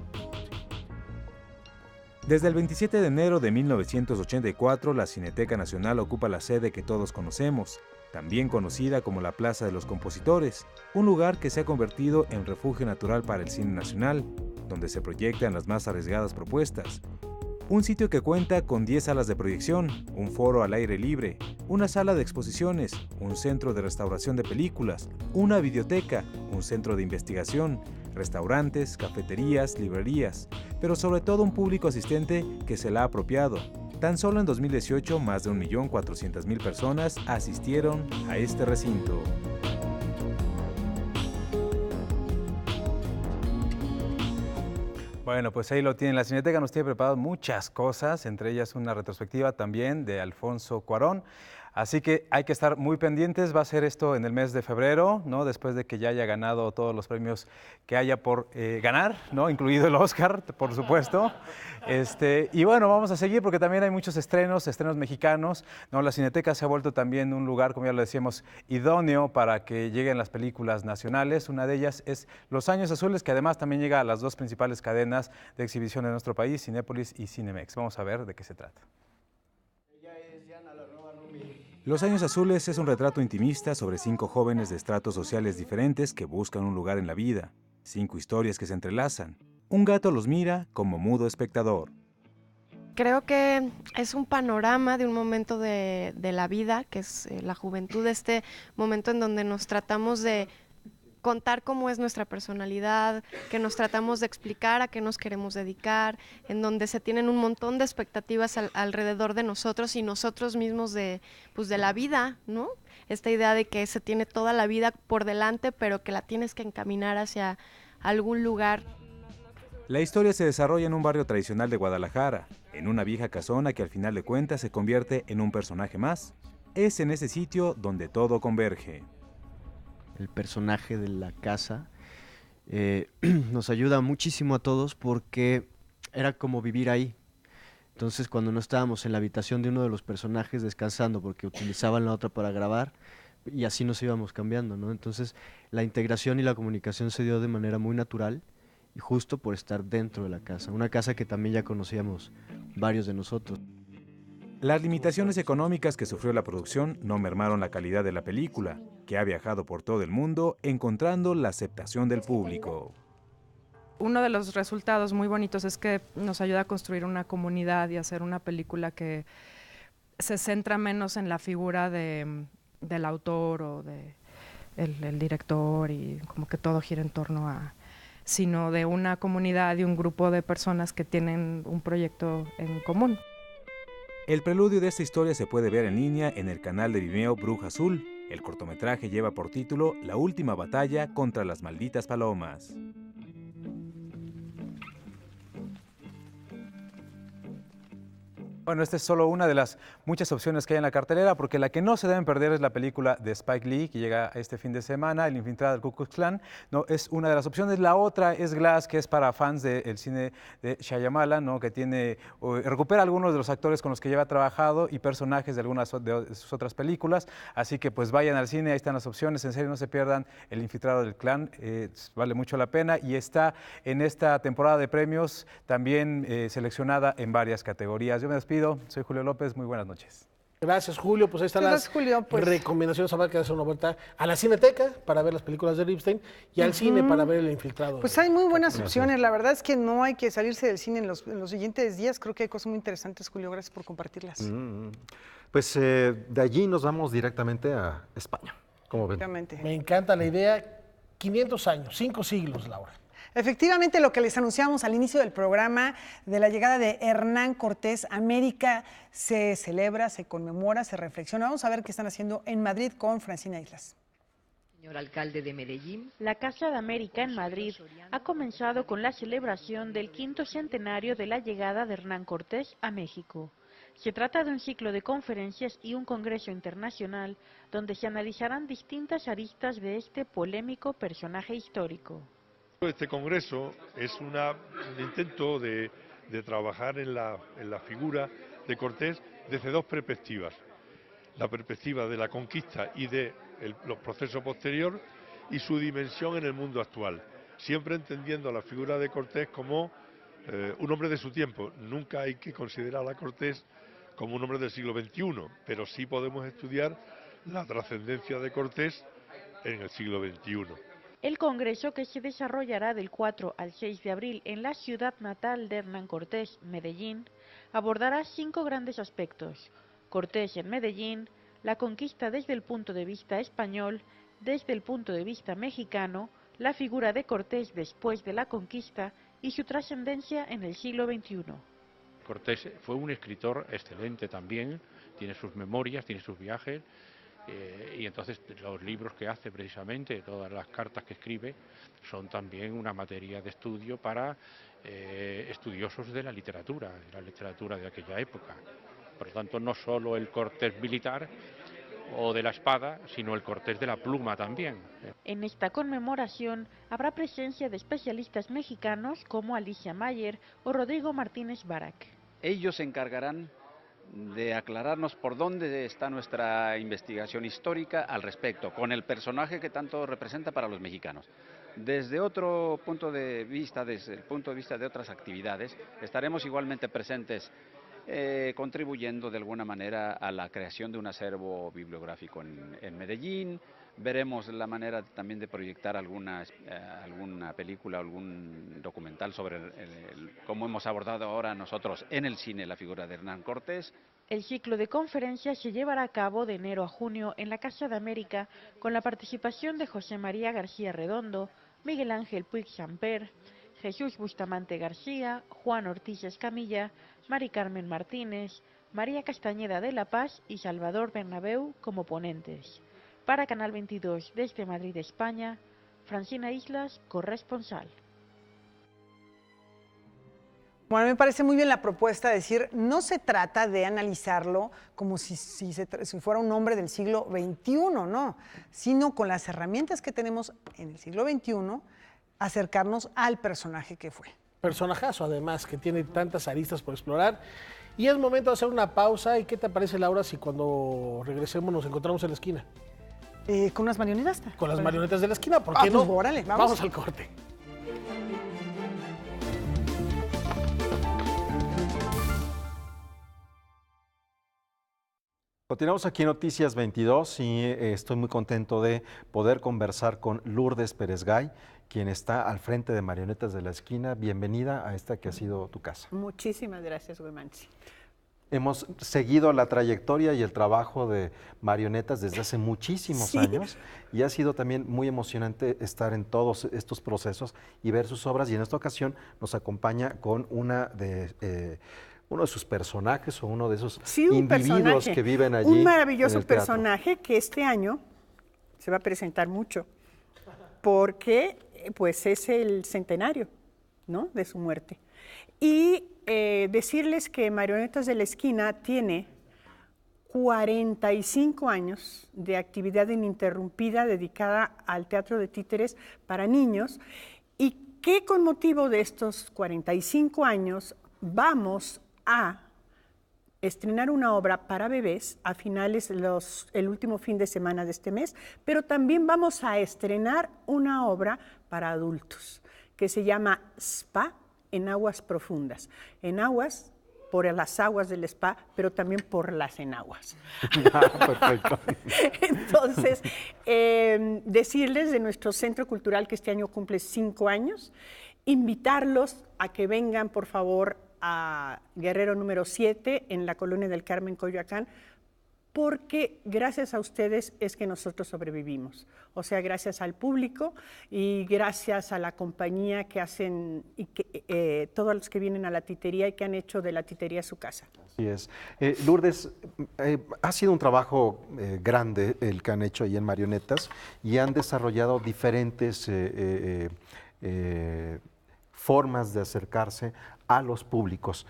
Desde el 27 de enero de 1984, la Cineteca Nacional ocupa la sede que todos conocemos, también conocida como la Plaza de los Compositores, un lugar que se ha convertido en refugio natural para el cine nacional, donde se proyectan las más arriesgadas propuestas. Un sitio que cuenta con 10 salas de proyección, un foro al aire libre, una sala de exposiciones, un centro de restauración de películas, una videoteca, un centro de investigación, restaurantes, cafeterías, librerías, pero sobre todo un público asistente que se la ha apropiado. Tan solo en 2018, más de 1.400.000 personas asistieron a este recinto. Bueno, pues ahí lo tienen. La Cineteca nos tiene preparado muchas cosas, entre ellas una retrospectiva también de Alfonso Cuarón. Así que hay que estar muy pendientes. Va a ser esto en el mes de febrero, ¿no? Después de que ya haya ganado todos los premios que haya por ganar, ¿no? Incluido el Oscar, por supuesto. Y bueno, vamos a seguir porque también hay muchos estrenos mexicanos, ¿no? La Cineteca se ha vuelto también un lugar, como ya lo decíamos, idóneo para que lleguen las películas nacionales. Una de ellas es Los Años Azules, que además también llega a las dos principales cadenas de exhibición de nuestro país, Cinépolis y Cinemex. Vamos a ver de qué se trata. Los Años Azules es un retrato intimista sobre 5 jóvenes de estratos sociales diferentes que buscan un lugar en la vida. 5 historias que se entrelazan. Un gato los mira como mudo espectador. Creo que es un panorama de un momento de la vida, que es la juventud, este momento en donde nos tratamos de contar cómo es nuestra personalidad, que nos tratamos de explicar a qué nos queremos dedicar, en donde se tienen un montón de expectativas alrededor de nosotros y nosotros mismos de la vida, ¿no? Esta idea de que se tiene toda la vida por delante, pero que la tienes que encaminar hacia algún lugar. La historia se desarrolla en un barrio tradicional de Guadalajara, en una vieja casona que al final de cuentas se convierte en un personaje más. Es en ese sitio donde todo converge. El personaje de la casa nos ayuda muchísimo a todos porque era como vivir ahí. Entonces, cuando no estábamos en la habitación de uno de los personajes descansando porque utilizaban la otra para grabar, y así nos íbamos cambiando, ¿no? Entonces, la integración y la comunicación se dio de manera muy natural y justo por estar dentro de la casa, una casa que también ya conocíamos varios de nosotros. Las limitaciones económicas que sufrió la producción no mermaron la calidad de la película, que ha viajado por todo el mundo encontrando la aceptación del público. Uno de los resultados muy bonitos es que nos ayuda a construir una comunidad y hacer una película que se centra menos en la figura del autor o del director y como que todo gira en torno a, sino de una comunidad y un grupo de personas que tienen un proyecto en común. El preludio de esta historia se puede ver en línea en el canal de Vimeo Bruja Azul. El cortometraje lleva por título La última batalla contra las malditas palomas. Bueno, esta es solo una de las muchas opciones que hay en la cartelera, porque la que no se deben perder es la película de Spike Lee, que llega este fin de semana, El infiltrado del Ku Klux Klan. No, es una de las opciones. La otra es Glass, que es para fans del cine de Shyamalan, ¿no? Que recupera algunos de los actores con los que lleva trabajado y personajes de algunas de sus otras películas. Así que pues vayan al cine, ahí están las opciones. En serio, no se pierdan El infiltrado del Klan, vale mucho la pena. Y está en esta temporada de premios también seleccionada en varias categorías. Yo me despido. Soy Julio López, muy buenas noches. Gracias, Julio. Pues ahí están las recomendaciones. Habrá que hacer una vuelta a la Cineteca para ver las películas de Ripstein y al cine para ver El infiltrado. Pues hay muy buenas opciones. La verdad es que no hay que salirse del cine en los siguientes días. Creo que hay cosas muy interesantes, Julio. Gracias por compartirlas. Pues de allí nos vamos directamente a España. ¿Cómo ven? Me encanta la idea. 500 años, 5 siglos, Laura. Efectivamente, lo que les anunciamos al inicio del programa de la llegada de Hernán Cortés a América se celebra, se conmemora, se reflexiona. Vamos a ver qué están haciendo en Madrid con Francina Islas. Señor alcalde de Medellín, la Casa de América en Madrid ha comenzado con la celebración del 5º centenario de la llegada de Hernán Cortés a México. Se trata de un ciclo de conferencias y un congreso internacional donde se analizarán distintas aristas de este polémico personaje histórico. Este congreso es un intento de trabajar en la figura de Cortés desde dos perspectivas. La perspectiva de la conquista y de los procesos posteriores y su dimensión en el mundo actual, siempre entendiendo la figura de Cortés como un hombre de su tiempo. Nunca hay que considerar a Cortés como un hombre del siglo XXI, pero sí podemos estudiar la trascendencia de Cortés en el siglo XXI. El congreso, que se desarrollará del 4 al 6 de abril en la ciudad natal de Hernán Cortés, Medellín, abordará 5 grandes aspectos: Cortés en Medellín, la conquista desde el punto de vista español, desde el punto de vista mexicano, la figura de Cortés después de la conquista y su trascendencia en el siglo XXI. Cortés fue un escritor excelente también, tiene sus memorias, tiene sus viajes, y entonces los libros que hace precisamente, todas las cartas que escribe, son también una materia de estudio para estudiosos de la literatura de aquella época. Por lo tanto, no solo el Cortés militar o de la espada, sino el Cortés de la pluma también. En esta conmemoración habrá presencia de especialistas mexicanos como Alicia Mayer o Rodrigo Martínez Barak. Ellos se encargarán de aclararnos por dónde está nuestra investigación histórica al respecto, con el personaje que tanto representa para los mexicanos. Desde otro punto de vista, desde el punto de vista de otras actividades, estaremos igualmente presentes contribuyendo de alguna manera a la creación de un acervo bibliográfico en Medellín. Veremos la manera también de proyectar alguna película, algún documental sobre cómo hemos abordado ahora nosotros en el cine la figura de Hernán Cortés. El ciclo de conferencias se llevará a cabo de enero a junio en la Casa de América con la participación de José María García Redondo, Miguel Ángel Puig Samper, Jesús Bustamante García, Juan Ortiz Escamilla, Mari Carmen Martínez, María Castañeda de la Paz y Salvador Bernabeu como ponentes. Para Canal 22 desde Madrid, España, Francina Islas, corresponsal. Bueno, me parece muy bien la propuesta de decir, no se trata de analizarlo como si fuera un hombre del siglo XXI, no, sino con las herramientas que tenemos en el siglo XXI, acercarnos al personaje que fue. Personajazo, además, que tiene tantas aristas por explorar. Y es momento de hacer una pausa. ¿Y qué te parece, Laura, si cuando regresemos nos encontramos en la esquina? ¿Con unas marionetas? Con las marionetas de la esquina, ¿por qué no? Pues, órale, vamos al corte. Continuamos aquí en Noticias 22 y estoy muy contento de poder conversar con Lourdes Pérez-Gay, quien está al frente de Marionetas de la Esquina. Bienvenida a esta que ha sido tu casa. Muchísimas gracias, Guimanchi. Hemos seguido la trayectoria y el trabajo de Marionetas desde hace muchísimos años y ha sido también muy emocionante estar en todos estos procesos y ver sus obras, y en esta ocasión nos acompaña con uno de sus personajes o uno de esos individuos que viven allí. Un maravilloso personaje que este año se va a presentar mucho porque pues es el centenario, ¿no?, de su muerte. Y decirles que Marionetas de la Esquina tiene 45 años de actividad ininterrumpida dedicada al teatro de títeres para niños, y que con motivo de estos 45 años vamos a estrenar una obra para bebés a finales, el último fin de semana de este mes, pero también vamos a estrenar una obra para adultos que se llama Spa en aguas profundas. En aguas, por las aguas del spa, pero también por las enaguas. Perfecto. Entonces, decirles de nuestro centro cultural que este año cumple 5 años, invitarlos a que vengan, por favor, a Guerrero número 7 en la Colonia del Carmen, Coyoacán, porque gracias a ustedes es que nosotros sobrevivimos. O sea, gracias al público y gracias a la compañía que hacen, y que, todos los que vienen a la titería y que han hecho de la titería su casa. Así es. Lourdes, ha sido un trabajo grande el que han hecho ahí en Marionetas y han desarrollado diferentes formas de acercarse a los públicos.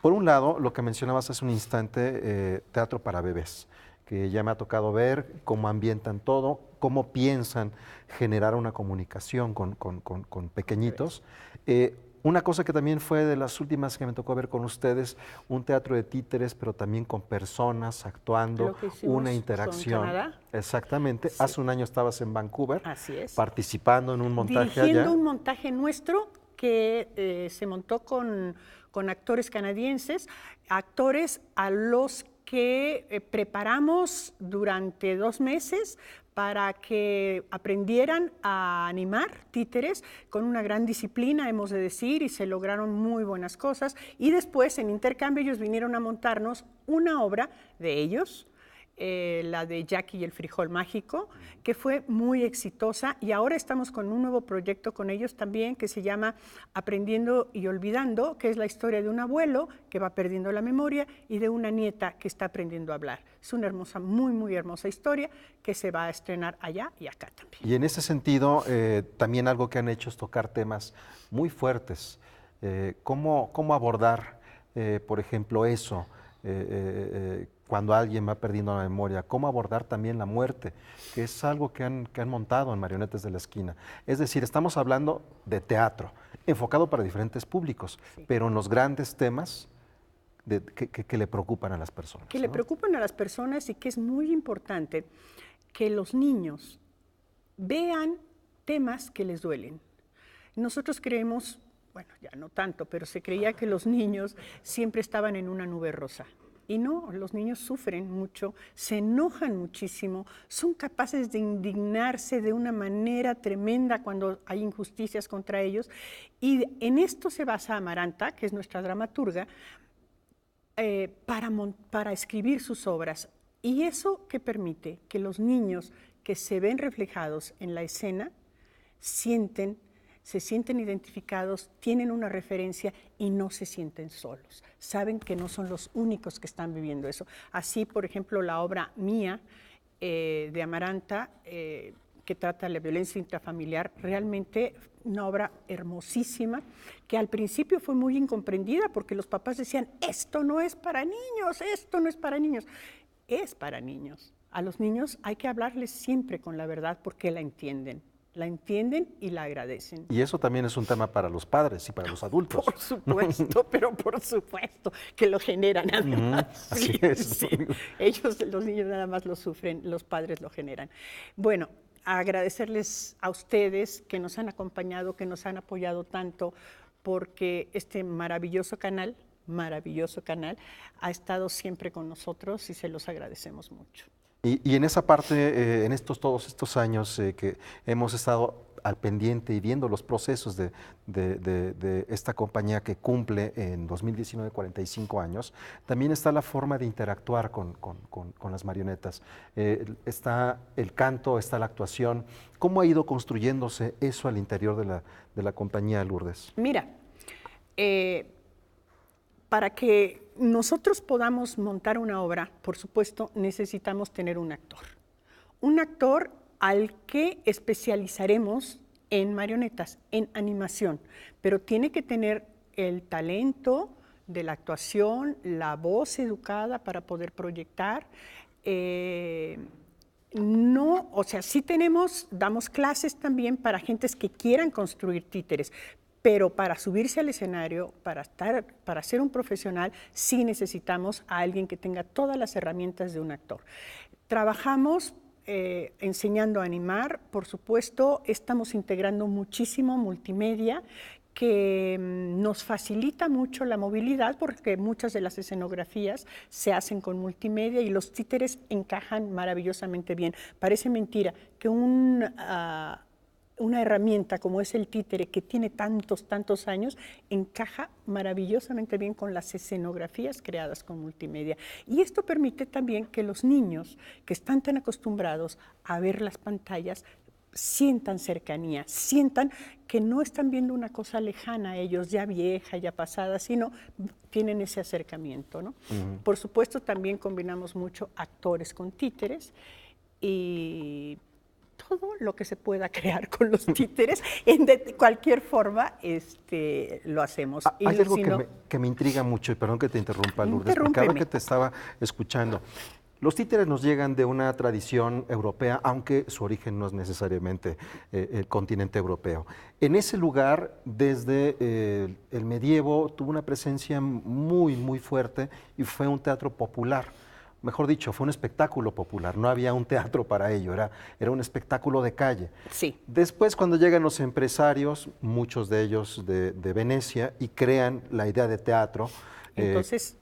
Por un lado, lo que mencionabas hace un instante, teatro para bebés, que ya me ha tocado ver cómo ambientan todo, cómo piensan generar una comunicación con pequeñitos. Una cosa que también fue de las últimas que me tocó ver con ustedes, un teatro de títeres, pero también con personas actuando, una interacción. Con Canadá. Exactamente. Sí. Hace un año estabas en Vancouver, así es, participando en un montaje dirigiendo allá. un montaje nuestro que se montó con actores canadienses, actores a los que preparamos durante 2 meses para que aprendieran a animar títeres con una gran disciplina, hemos de decir, y se lograron muy buenas cosas. Y después, en intercambio, ellos vinieron a montarnos una obra de ellos, la de Jackie y el frijol mágico, que fue muy exitosa, y ahora estamos con un nuevo proyecto con ellos también que se llama Aprendiendo y Olvidando, que es la historia de un abuelo que va perdiendo la memoria y de una nieta que está aprendiendo a hablar. Es una hermosa, muy, muy hermosa historia que se va a estrenar allá y acá también. Y en ese sentido, también algo que han hecho es tocar temas muy fuertes. ¿Cómo abordar, por ejemplo, eso? Cuando alguien va perdiendo la memoria, cómo abordar también la muerte, que es algo que han montado en Marionetas de la Esquina. Es decir, estamos hablando de teatro, enfocado para diferentes públicos, sí, pero en los grandes temas que le preocupan a las personas. Que le preocupan a las personas, y que es muy importante que los niños vean temas que les duelen. Nosotros creemos, bueno, ya no tanto, pero se creía que los niños siempre estaban en una nube rosa. Y no, los niños sufren mucho, se enojan muchísimo, son capaces de indignarse de una manera tremenda cuando hay injusticias contra ellos. Y en esto se basa Amaranta, que es nuestra dramaturga, para escribir sus obras. Y eso que permite que los niños que se ven reflejados en la escena se sienten identificados, tienen una referencia y no se sienten solos. Saben que no son los únicos que están viviendo eso. Así, por ejemplo, la obra mía de Amaranta, que trata la violencia intrafamiliar, realmente una obra hermosísima, que al principio fue muy incomprendida porque los papás decían, esto no es para niños, esto no es para niños. Es para niños. A los niños hay que hablarles siempre con la verdad porque la entienden y la agradecen. Y eso también es un tema para los padres y para los adultos. Por supuesto, pero por supuesto que lo generan además. Así es. Sí. Ellos, los niños nada más lo sufren, los padres lo generan. Bueno, agradecerles a ustedes que nos han acompañado, que nos han apoyado tanto, porque este maravilloso canal ha estado siempre con nosotros y se los agradecemos mucho. Y en esa parte, en todos estos años que hemos estado al pendiente y viendo los procesos de esta compañía que cumple en 2019 45 años, también está la forma de interactuar con las marionetas. Está el canto, está la actuación. ¿Cómo ha ido construyéndose eso al interior de la compañía, Lourdes? Mira, para que nosotros podamos montar una obra, por supuesto, necesitamos tener un actor. Un actor al que especializaremos en marionetas, en animación, pero tiene que tener el talento de la actuación, la voz educada para poder proyectar. No, o sea, sí damos clases también para gentes que quieran construir títeres, pero para subirse al escenario, para ser un profesional, sí necesitamos a alguien que tenga todas las herramientas de un actor. Trabajamos enseñando a animar, por supuesto, estamos integrando muchísimo multimedia, que nos facilita mucho la movilidad porque muchas de las escenografías se hacen con multimedia y los títeres encajan maravillosamente bien. Parece mentira que una herramienta como es el títere, que tiene tantos años, encaja maravillosamente bien con las escenografías creadas con multimedia. Y esto permite también que los niños que están tan acostumbrados a ver las pantallas sientan cercanía, sientan que no están viendo una cosa lejana a ellos, ya vieja, ya pasada, sino tienen ese acercamiento, ¿no? Por supuesto, también combinamos mucho actores con títeres y todo lo que se pueda crear con los títeres, de cualquier forma lo hacemos. Hay algo que me intriga mucho, y perdón que te interrumpa, Lourdes, porque ahora que te estaba escuchando, los títeres nos llegan de una tradición europea, aunque su origen no es necesariamente el continente europeo. En ese lugar, desde el medievo, tuvo una presencia muy, muy fuerte y fue un teatro popular. Mejor dicho, fue un espectáculo popular, no había un teatro para ello, era un espectáculo de calle. Sí. Después, cuando llegan los empresarios, muchos de ellos de Venecia, y crean la idea de teatro, entonces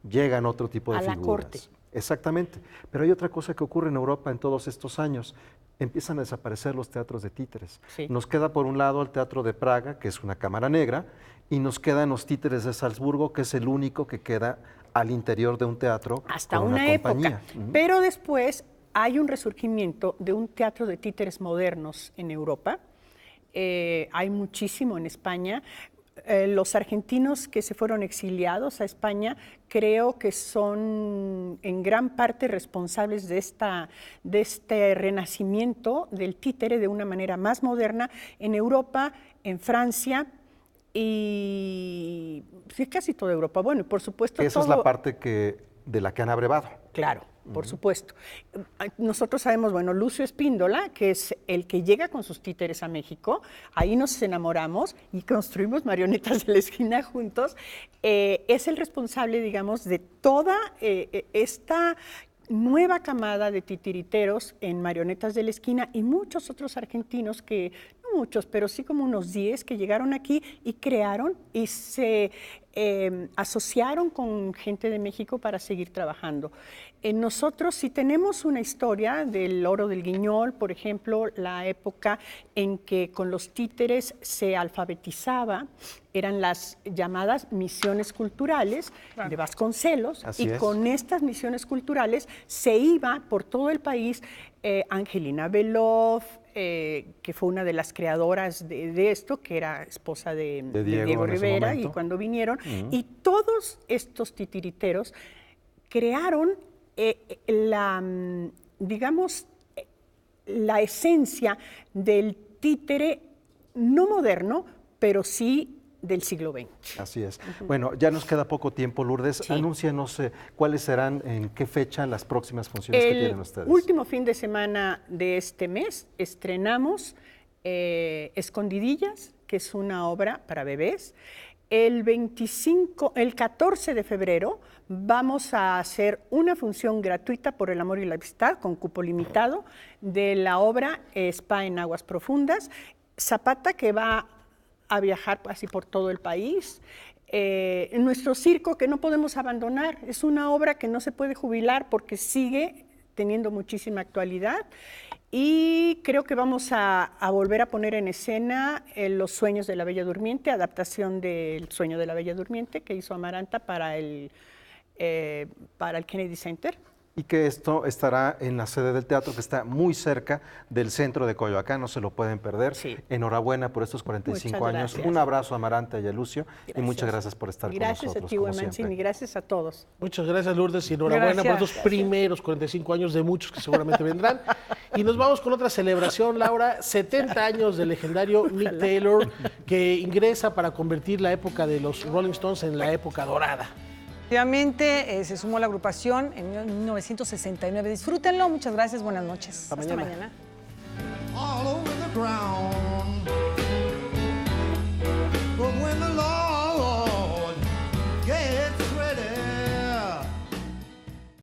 llegan otro tipo de a figuras. La corte. Exactamente. Pero hay otra cosa que ocurre en Europa en todos estos años. Empiezan a desaparecer los teatros de títeres. Sí. Nos queda por un lado el Teatro de Praga, que es una cámara negra, y nos quedan los títeres de Salzburgo, que es el único que queda al interior de un teatro. Hasta una época. Pero después hay un resurgimiento de un teatro de títeres modernos en Europa. Hay muchísimo en España. Los argentinos que se fueron exiliados a España creo que son en gran parte responsables de este renacimiento del títere de una manera más moderna en Europa, en Francia y sí, casi toda Europa. Bueno, por supuesto. Esa es la parte de la que han abrevado. Claro, por supuesto. Nosotros sabemos, bueno, Lucio Espíndola, que es el que llega con sus títeres a México, ahí nos enamoramos y construimos Marionetas de la Esquina juntos, es el responsable, digamos, de toda esta nueva camada de titiriteros en Marionetas de la Esquina y muchos otros argentinos que, no muchos, pero sí como unos 10 que llegaron aquí y crearon y se asociaron con gente de México para seguir trabajando. Nosotros sí tenemos una historia del Oro del Guiñol, por ejemplo, la época en que con los títeres se alfabetizaba, eran las llamadas misiones culturales de Vasconcelos. Así es. Con estas misiones culturales se iba por todo el país. Angelina Beloff, que fue una de las creadoras de esto, que era esposa de Diego Rivera, y cuando vinieron, y todos estos titiriteros crearon digamos, la esencia del títere no moderno, pero sí del siglo XX. Así es. Bueno, ya nos queda poco tiempo, Lourdes. Sí. Anúncianos cuáles serán, en qué fecha, las próximas funciones que tienen ustedes. El último fin de semana de este mes estrenamos Escondidillas, que es una obra para bebés. El 14 de febrero vamos a hacer una función gratuita por el amor y la amistad con cupo limitado de la obra Spa en Aguas Profundas. Zapata, que va a viajar así por todo el país. Nuestro circo, que no podemos abandonar, es una obra que no se puede jubilar porque sigue teniendo muchísima actualidad. Y creo que vamos a volver a poner en escena Los Sueños de la Bella Durmiente, adaptación del Sueño de la Bella Durmiente que hizo Amaranta para el Kennedy Center. Y que esto estará en la sede del teatro, que está muy cerca del centro de Coyoacán, no se lo pueden perder. Sí. Enhorabuena por estos 45 años. Un abrazo a Amaranta y a Lucio, y muchas gracias por estar con nosotros. Gracias a ti, Huemancini, y gracias a todos. Muchas gracias, Lourdes, y enhorabuena por estos primeros 45 años de muchos que seguramente vendrán. Y nos vamos con otra celebración, Laura, 70 años del legendario Mick Taylor, que ingresa para convertir la época de los Rolling Stones en la época dorada. Efectivamente, se sumó la agrupación en 1969. Disfrútenlo, muchas gracias, buenas noches. Hasta mañana. All over the ground.